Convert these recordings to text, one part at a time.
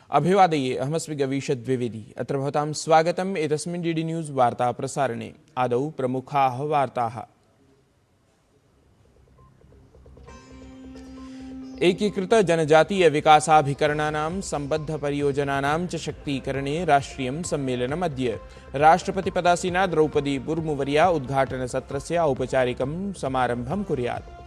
अभिवादये अहमस्मि गवीषद् द्विवेदी। अत्र भवतां स्वागतम् एतस्मिन् डीडी न्यूज़ वार्ता प्रसारणे। आदौ प्रमुखाः वार्ताः। एकीकृत जनजातीय विकासाभिकरणानां सम्बद्ध परियोजनानां च शक्तीकरणे राष्ट्रियं सम्मेलनम् अद्य। राष्ट्रपतिपदासीना द्रौपदी मुर्मुवर्या उद्घाटनसत्रस्य औपचारिकं समारम्भं कुर्यात्।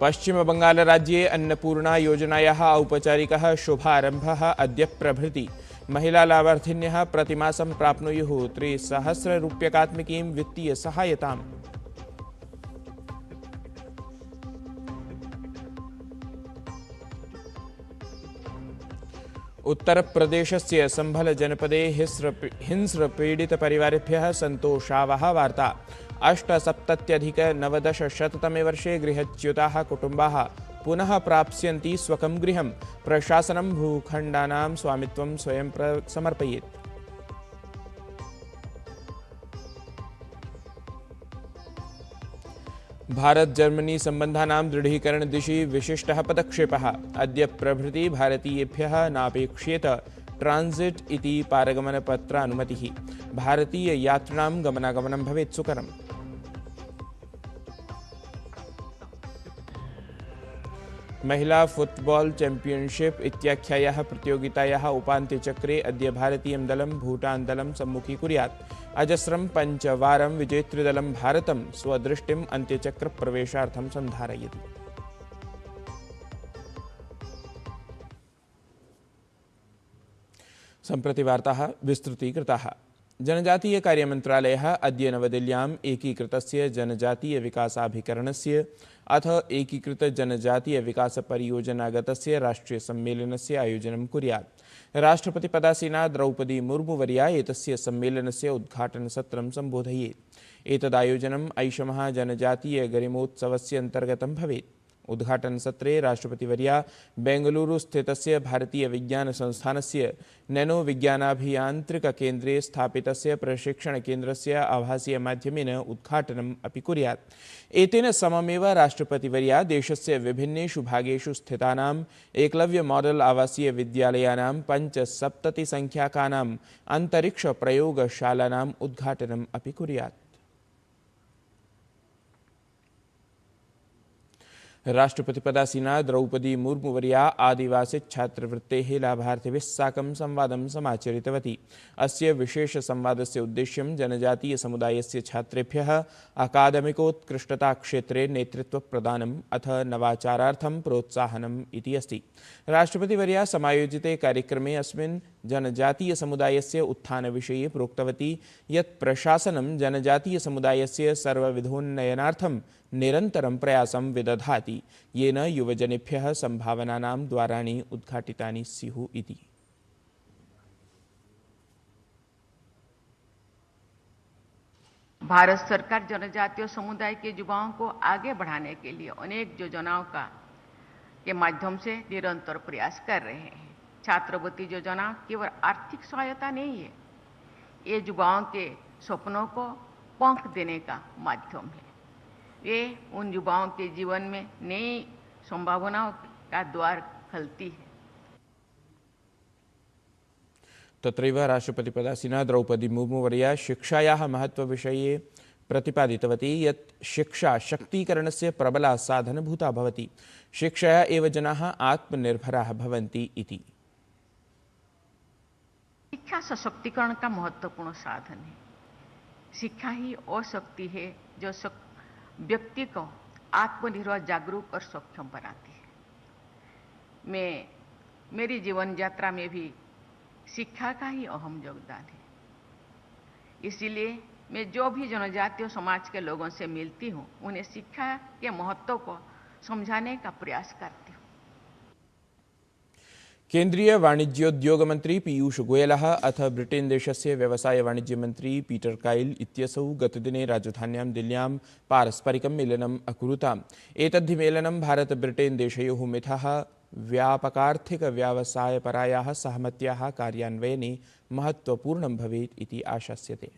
पश्चिमबंगालराज्ये अन्नपूर्णा योजनायाः औपचारिकः शुभारम्भः अद्य प्रभृति। महिला लाभार्थिन्यः प्रतिमासं प्राप्नुयुः 3,000 रूप्यकात्मकीं वित्तीयसहायताम्। उत्तरप्रदेशस्य संभल जनपदे हिंस्रपीडितपरिवारेभ्यः सन्तोषावहा वार्ता। 8,70,900 वर्षे गृहच्युताः कुटुम्बाः पुनः प्राप्स्यन्ति स्वकं गृहं। प्रशासनं भूखण्डानां स्वामित्वं स्वयं समर्पयेत्। भारत जर्मनी सम्बन्धानां दृढीकरणदिशि विशिष्टः पदक्षेपः। अद्य प्रभृति भारतीयेभ्यः नापेक्ष्येत ट्रांजिट इति पारगमनपत्रानुमतिः। भारतीययात्रिणां गमनागमनं भवेत् सुकरम्। महिला फुटबॉल चैंपियनशिप इत्याख्यायाः प्रतियोगितायाः उपान्त्यचक्रे अद्य भारतीयं दलं भूटान दलं सम्मुखीकुर्यात्। अजस्रं 5 वारं विजेतृदलं भारतं स्वदृष्टिम् अन्त्यचक्रप्रवेशार्थं सन्धारयति। सम्प्रति वार्ताः विस्तृतीकृताः। जनजातीय कार्यमन्त्रालयः अद्य नवदिल्ल्याम् एकीकृतस्य जनजातीय विकासाभिकरणस्य अथ एकीकृत जनजातीय विकास परियोजनागतस्य राष्ट्रीय सम्मेलनस्य आयोजनं कुर्यात्। राष्ट्रपतिपदासीना द्रौपदी मुर्मुवर्या एतस्य सम्मेलनस्य उद्घाटनसत्रं सम्बोधयेत्। एतदायोजनम् ऐषमः जनजातीय गरिमोत्सवस्य अन्तर्गतं भवेत्। उद्घाटनसत्रे राष्ट्रपतिवर्या बेंगलुरु स्थितस्य भारतीय विज्ञान संस्थानस्य नैनो विज्ञानाभियान्त्रिककेन्द्रे स्थापितस्य प्रशिक्षणकेन्द्रस्य आभासीय माध्यमेन उद्घाटनम् अपि कुर्यात्। एतेन सममेव राष्ट्रपतिवर्या देशस्य विभिन्नेषु भागेषु स्थितानाम् एकलव्य मॉडल आवासीय विद्यालयानां 75 संख्याकानाम् अन्तरिक्ष प्रयोगशालानाम् उद्घाटनम् अपि कुर्यात्। राष्ट्रपतिपदासीना द्रौपदी मुर्मुवर्या आदिवासी छात्रवृत्तेः लाभार्थिभिः साकं संवादं समाचरितवती। अस्य विशेषसंवादस्य उद्देश्यं जनजातीय समुदायस्य छात्रेभ्यः अकादमिकोत्कृष्टताक्षेत्रे नेतृत्वप्रदानम् अथ नवाचारार्थं प्रोत्साहनम् इति अस्ति। राष्ट्रपतिवर्या समायोजिते कार्यक्रमे अस्मिन् जनजातीय समुदायस्य उत्थानविषये प्रोक्तवती यत् प्रशासनं जनजातीय समुदायस्य सर्वविधोन्नयनार्थं निरन्तरं प्रयासं विदधाति, येन युवजनेभ्यः सम्भावनानां द्वाराणि उद्घाटितानि स्युः इति। भारत सरकार जनजातीय समुदाय के युवाओं को आगे बढ़ाने के लिए अनेक योजनाओं के माध्यम से निरंतर प्रयास कर रहे हैं। छात्रवृत्ति योजना केवल आर्थिक सहायता नहीं है, ये युवाओं के सपनों को पंख देने का माध्यम है। ये उन युवाओं के जीवन में नई संभावनाओं का द्वार खोलती है। तत्रैव राष्ट्रपतिपदासीना द्रौपदी मुर्मुवर्या शिक्षायाः महत्त्वविषये प्रतिपादितवती यत् शिक्षा शक्तीकरणस्य प्रबला साधनभूता भवति। शिक्षया एव जनाः आत्मनिर्भराः भवन्ति इति। शिक्षा सशक्तिकरण का महत्वपूर्ण साधन है। शिक्षा ही वो शक्ति है जो व्यक्ति को आत्मनिर्भर, जागरूक और सक्षम बनाती है। मेरी जीवन यात्रा में भी शिक्षा का ही अहम योगदान है। इसीलिए मैं जो भी जनजातीय समाज के लोगों से मिलती हूँ, उन्हें शिक्षा के महत्व को समझाने का प्रयास करती हूँ। केन्द्रीय वाणिज्योद्योग मंत्री पीयूष गोयलः अथ ब्रिटेन देशस्य व्यवसाय वाणिज्य मंत्री पीटर काइल इत्यसौ गतदिने राजधान्यां दिल्ल्यां पारस्परिकं मेलनम् अकुरुताम्। एतद्धि मेलनं भारत ब्रिटेन देशयोः मिथः व्यापकार्थिकव्यवसायपरायाः सहमत्याः कार्यान्वयने महत्त्वपूर्णं भवेत् इति आशास्यते।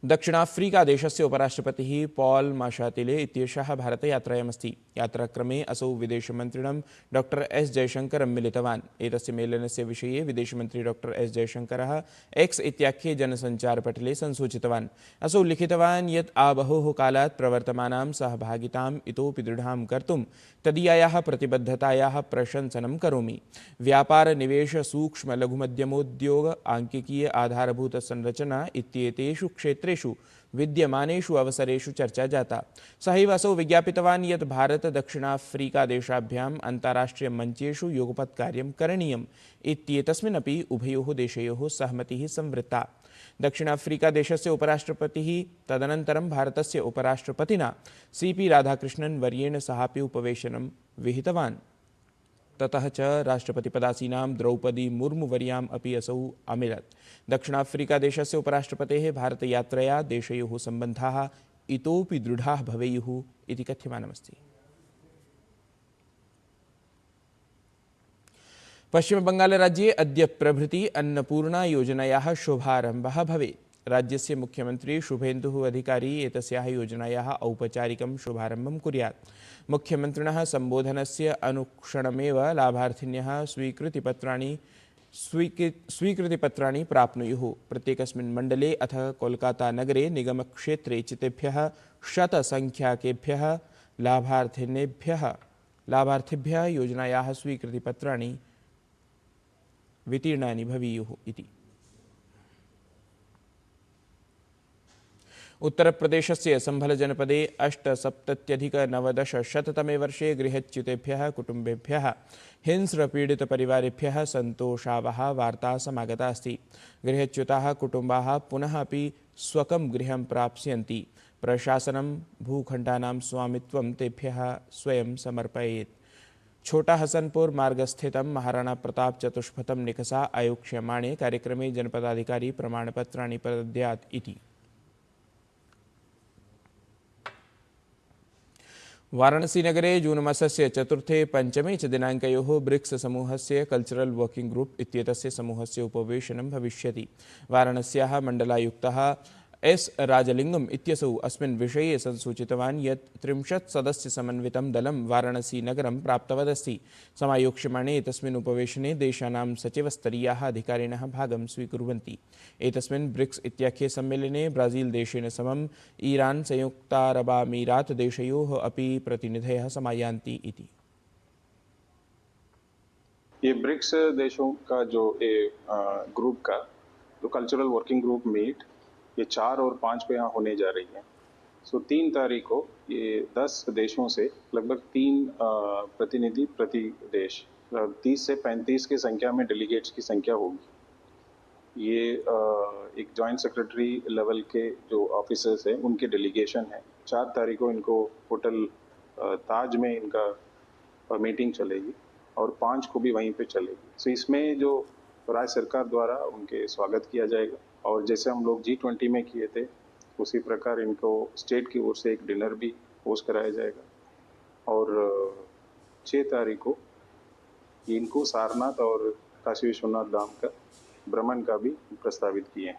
दक्षिणाफ्रीकादेशस्य उपराष्ट्रपतिः पॉल माशातिले इत्येषः भारतयात्रायामस्ति। यात्राक्रमे असौ विदेशमन्त्रिणं डॉक्टर एस जयशंकरं मिलितवान्। एतस्य मेलनस्य विषये विदेशमन्त्री डॉक्टर एस जयशंकरः एक्स इत्याख्ये जनसञ्चारपटले संसूचितवान्। असौ लिखितवान् यत् आबहोः कालात् प्रवर्तमानां सहभागिताम् इतोपि दृढां कर्तुं तदीयायाः प्रतिबद्धतायाः प्रशंसनं करोमि। व्यापार, निवेश, सूक्ष्म लघुमध्यमोद्योग, आंकिकीय आधारभूत संरचना इत्येतेषु क्षेत्रेषु विद्यमानेषु अवसरेषु चर्चा जाता। सहैव असौ विज्ञापितवान् यत् भारत दक्षिणाफ्रीकादेशाभ्याम् अन्ताराष्ट्रियमञ्चेषु युगपत्कार्यं करणीयम् इत्येतस्मिन्नपि उभयोः देशयोः सहमतिः संवृत्ता। दक्षिणाफ्रीकादेशस्य उपराष्ट्रपतिः तदनन्तरं भारतस्य उपराष्ट्रपतिना सीपी राधाकृष्णन् वर्येण सहापि उपवेशनं विहितवान्। ततः च राष्ट्रपतिपदासीनां द्रौपदी मुर्मुवर्याम् अपि असौ अमिलत्। दक्षिणाफ्रीकादेशस्य उपराष्ट्रपतेः भारतयात्रया देशयोः सम्बन्धाः इतोपि दृढाः भवेयुः इति कथ्यमानमस्ति। पश्चिमबङ्गालराज्ये अद्य प्रभृति अन्नपूर्णा योजनायाः शुभारम्भः भवेत्। राज्यस्य मुख्यमन्त्री शुभेन्दुः अधिकारी एतस्याः योजनायाः औपचारिकं शुभारम्भं कुर्यात्। मुख्यमन्त्रिणः सम्बोधनस्य अनुक्षणमेव लाभार्थिन्यः स्वीकृतिपत्राणि प्राप्नुयुः। प्रत्येकस्मिन् मण्डले अथ कोलकातानगरे निगमक्षेत्रे चितेभ्यः शतसङ्ख्याकेभ्यः लाभार्थिभ्यः योजनायाः स्वीकृतिपत्राणि वितीर्णानि भवेयुः इति। उत्तरप्रदेशस्य सम्भलजनपदे 8,70,990 वर्षे गृहच्युतेभ्यः कुटुम्बेभ्यः हिंस्रपीडितपरिवारेभ्यः सन्तोषावहा वार्ता समागता अस्ति। गृहच्युताः कुटुम्बाः पुनः अपि स्वकं गृहं प्राप्स्यन्ति। प्रशासनं भूखण्डानां स्वामित्वं तेभ्यः स्वयं समर्पयेत्। छोटा हसनपुर मार्गस्थितं महाराणा प्रताप चतुष्पथं निकषा आयोक्ष्यमाणे कार्यक्रमे जनपदाधिकारी प्रमाणपत्राणि प्रदद्यात् इति। वाराणसीनगरे जून मासस्य 4-5 च दिनाङ्कयोः ब्रिक्स समूहस्य कल्चरल वर्किंग ग्रुप इत्येतस्य समूहस्य उपवेशनं भविष्यति। वाराणस्याः मण्डलायुक्तः एस राजलिंगम इत्यसौ अस्मिन् विषये संसूचितवान् यत् 30 सदस्यसमन्वितं दलं वाराणसीनगरं प्राप्तवदस्ति। समायोक्ष्यमाणे एतस्मिन् उपवेशने देशानां सचिवस्तरीयाः अधिकारिणः भागं स्वीकुर्वन्ति। एतस्मिन् ब्रिक्स इत्याख्ये सम्मेलने ब्राजील देशेन समम् ईरान, संयुक्तारबामीरात देशयोः अपि प्रतिनिधयः समायान्ति इति। ये ब्रिक्स देशों का जो ग्रुप का जो कल्चरल वर्किंग ग्रुप मीट ये 4 और 5 को यहाँ होने जा रही है। 3 तारीख को ये 10 देशों से लगभग 3 प्रतिनिधि प्रति देश 30 से 35 की संख्या में डेलीगेट्स की संख्या होगी। ये एक जॉइंट सेक्रेटरी लेवल के जो ऑफिसर्स हैं उनके डेलीगेशन है। 4 तारीख को इनको होटल ताज में इनका मीटिंग चलेगी और 5 को भी वहीं पे चलेगी। इसमें जो राज्य सरकार द्वारा उनके स्वागत किया जाएगा और जैसे हम लोग G20 में किए थे उसी प्रकार इनको स्टेट की ओर से एक डिनर भी होस्ट कराया जाएगा। और 6 तारीख को इनको सारनाथ और काशी विश्वनाथ धाम का भ्रमण का भी प्रस्तावित किए हैं।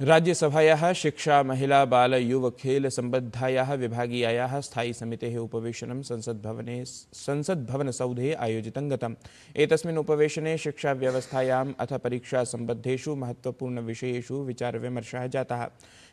राज्यसभायाः शिक्षा, महिला, बाल, युव, खेल सम्बद्धायाः विभागीयायाः स्थायी समितेः उपवेशनं संसद्भवनसौधे आयोजितं गतम्। एतस्मिन् उपवेशने शिक्षाव्यवस्थायाम् अथ परीक्षासम्बद्धेषु महत्त्वपूर्णविषयेषु विचारविमर्शः जातः।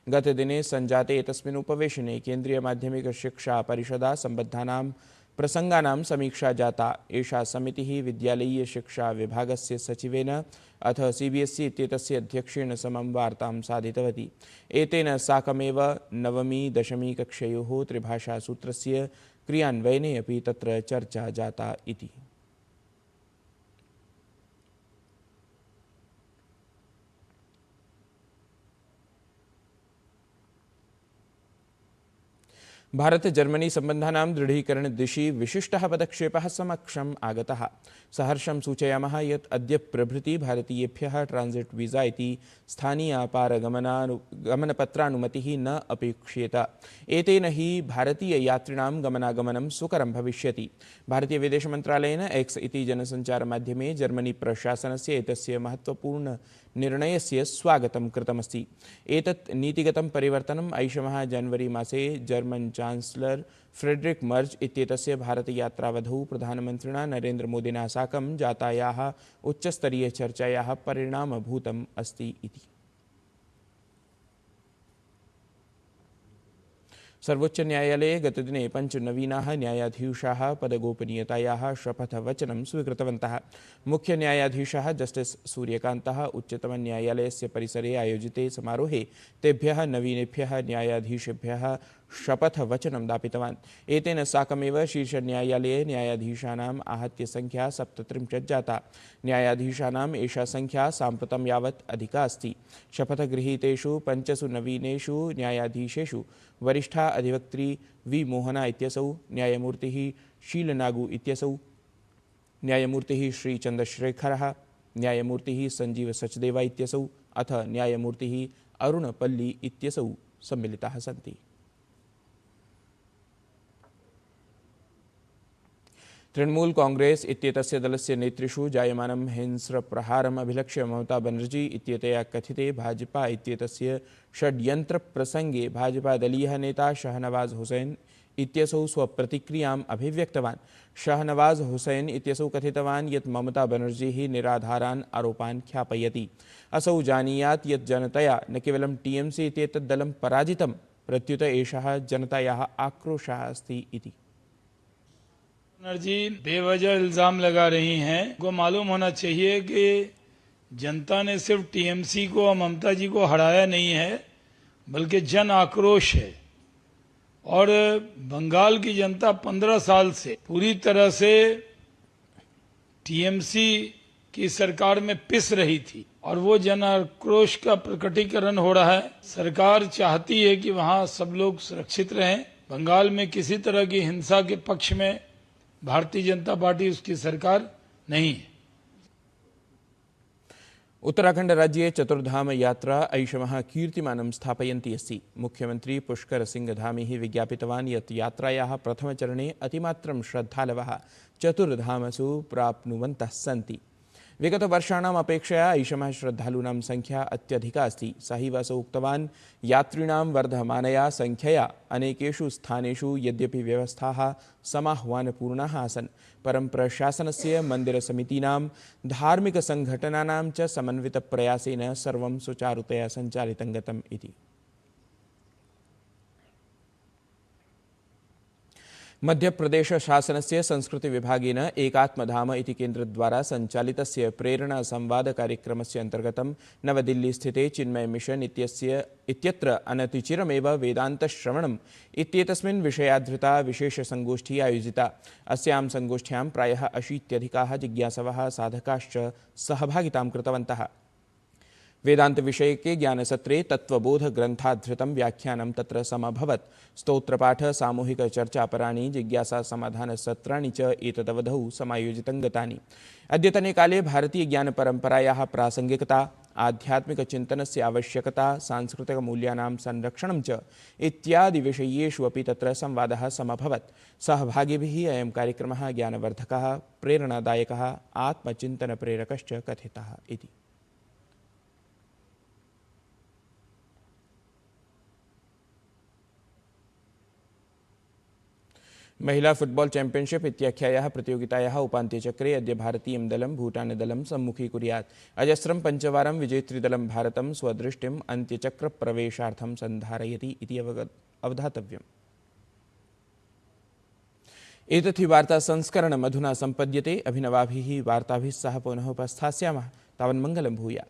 गतदिने सञ्जाते एतस्मिन् उपवेशने केन्द्रीयमाध्यमिकशिक्षापरिषदा सम्बद्धानां प्रसङ्गानां समीक्षा जाता। एषा समितिः विद्यालयीयशिक्षाविभागस्य सचिवेन अथ CBSE इत्येतस्य अध्यक्षेण समं वार्तां साधितवती। एतेन साकमेव 9वी-10वी कक्षयोः त्रिभाषासूत्रस्य क्रियान्वयने अपि तत्र चर्चा जाता इति। भारत जर्मनी सम्बन्धानां दृढीकरणदिशि विशिष्टः पदक्षेपः समक्षम् आगतः। सहर्षं सूचयामः यत् अद्य प्रभृति भारतीयेभ्यः ट्रान्सिट् वीज़ा इति स्थानीयापारगमनपत्रानुमतिः न अपेक्ष्येत। एतेन हि भारतीययात्रिणां गमनागमनं सुकरं भविष्यति। भारतीय विदेशमन्त्रालयेन एक्स इति जनसञ्चारमाध्यमे जर्मनी प्रशासनस्य एतस्य महत्त्वपूर्ण निर्णयस्य स्वागतं कृतमस्ति। एतत् नीतिगतं परिवर्तनम् ऐषमः जनवरी मासे जर्मन् चान्सलर् फ्रेडरिक् मर्ज इत्येतस्य भारतयात्रावधौ प्रधानमन्त्रिणा नरेन्द्रमोदिना साकं जातायाः उच्चस्तरीयचर्चायाः परिणामभूतम् अस्ति इति। सर्वोच्च न्यायालये गतदिने 5 नवीनाः न्यायाधीशाः पदगोपनीयतायाः शपथवचनं स्वीकृतवन्तः। मुख्यन्यायाधीशः जस्टिस् सूर्यकान्तः उच्चतमन्यायालयस्य परिसरे आयोजिते समारोहे तेभ्यः नवीनेभ्यः न्यायाधीशेभ्यः शपथवचनं दापितवान्। एतेन साकमेव शीर्षन्यायालये न्यायाधीशानाम् आहत्य संख्या 37 जाता। न्यायाधीशानाम् एषा संख्या साम्प्रतं यावत् अधिका अस्ति। शपथगृहीतेषु 5 नवीनेषु न्यायाधीशेषु वरिष्ठा अधिवक्त्री वी मोहना इत्यसौ, न्यायमूर्तिः शीलनागु इत्यसौ, न्यायमूर्तिः श्री चन्द्रशेखरः, न्यायमूर्तिः संजीव सचदेवा इत्यसौ अथ न्यायमूर्तिः अरुणपल्ली इत्यसौ सम्मिलिताः सन्ति। तृणमूल कांग्रेस इत्येतस्य दलस्य नेतृषु जायमानं हिंस्रप्रहारम् अभिलक्ष्य ममता बनर्जी इत्येतया कथिते भाजपा इत्येतस्य षड्यन्त्रप्रसङ्गे भाजपादलीयः नेता शहनवाज हुसैन इत्यसौ स्वप्रतिक्रियाम् अभिव्यक्तवान्। शहनवाज हुसैन इत्यसौ कथितवान् यत् ममता बनर्जी निराधारान् आरोपान् ख्यापयति। असौ जानीयात् यत् जनतया न केवलं टीएमसी इत्येतत् दलं पराजितं, प्रत्युत एषः जनतायाः आक्रोशः अस्ति इति। बनर्जी बेवजह इल्जाम लगा रही हैं। को मालूम होना चाहिए कि जनता ने सिर्फ टीएमसी को और ममता जी को हराया नहीं है, बल्कि जन आक्रोश है। और बंगाल की जनता 15 साल से पूरी तरह से टीएमसी की सरकार में पिस रही थी और वो जन आक्रोश का प्रकटीकरण हो रहा है। सरकार चाहती है कि वहां सब लोग सुरक्षित रहें। बंगाल में किसी तरह की हिंसा के पक्ष में भारतीय जनता पार्टी, उसकी सरकार नहीं है। उत्तराखंड राज्ये चतुर्धाम यात्रा ऐषमः कीर्तिमानं स्थापयन्ती अस्ति। मुख्यमंत्री पुष्कर सिंह धामी विज्ञापितवान् यत् यात्रायाः प्रथमचरणे अतिमात्रं श्रद्धालवः चतुर्धामसु प्राप्नुवन्तः सन्ति। विगतवर्षाणाम् अपेक्षया ऐषमः श्रद्धालूनां संख्या अत्यधिका अस्ति। सहैव असौ उक्तवान् यात्रिणां वर्धमानया संख्यया अनेकेषु स्थानेषु यद्यपि व्यवस्थाः समाह्वानपूर्णाः आसन्, परं प्रशासनस्य मन्दिरसमितीनां धार्मिकसङ्घटनानां च समन्वितप्रयासेन सर्वं सुचारुतया सञ्चालितं गतम् इति। मध्यप्रदेश शासनस्य संस्कृति विभागेन एकात्मधाम इति केन्द्रद्वारा सञ्चालितस्य प्रेरणा संवाद कार्यक्रमस्य अन्तर्गतं नवदिल्लीस्थिते चिन्मय मिशन इत्यत्र अनतिचिरमेव वेदान्तश्रवणम् इत्येतस्मिन् विषयाधृता विशेषसङ्गोष्ठी आयोजिता। अस्यां सङ्गोष्ठ्यां प्रायः 80 जिज्ञासवः साधकाश्च सहभागितां कृतवन्तः। वेदांत विषय के ज्ञानसत्रे तत्वबोध ग्रंथाधृतं व्याख्यानं तत्र समभवत्। स्तोत्रपाठ, सामूहिक चर्चापराणि, जिज्ञासा समाधान सत्राणि च एतदवधौ समायोजितं गतानि। अद्यतने काले भारतीय ज्ञानपरम्परायाः प्रासंगिकता, आध्यात्मिकचिन्तनस्य आवश्यकता, सांस्कृतिकमूल्यानां संरक्षणं च इत्यादि विषयेषु अपि तत्र संवादः समभवत्। सहभागिभिः अयं कार्यक्रमः ज्ञानवर्धकः, प्रेरणादायकः, आत्मचिन्तनप्रेरकश्च कथितः इति। महिला फुटबॉल चैंपियनशिप इत्याख्यायाः प्रतियोगितायाः उपान्त्यचक्रे अद्य भारतीयं दलं भूटानदलं सम्मुखीकुर्यात्। अजस्रं पञ्चवारं विजेतृदलं भारतं स्वदृष्टिम् अन्त्यचक्रप्रवेशार्थं सन्धारयति इति अवधातव्यम्। एतत् हि वार्तासंस्करणम् अधुना सम्पद्यते। अभिनवाभिः वार्ताभिः सह पुनः उपस्थास्यामः। तावन्मङ्गलं भूयात्।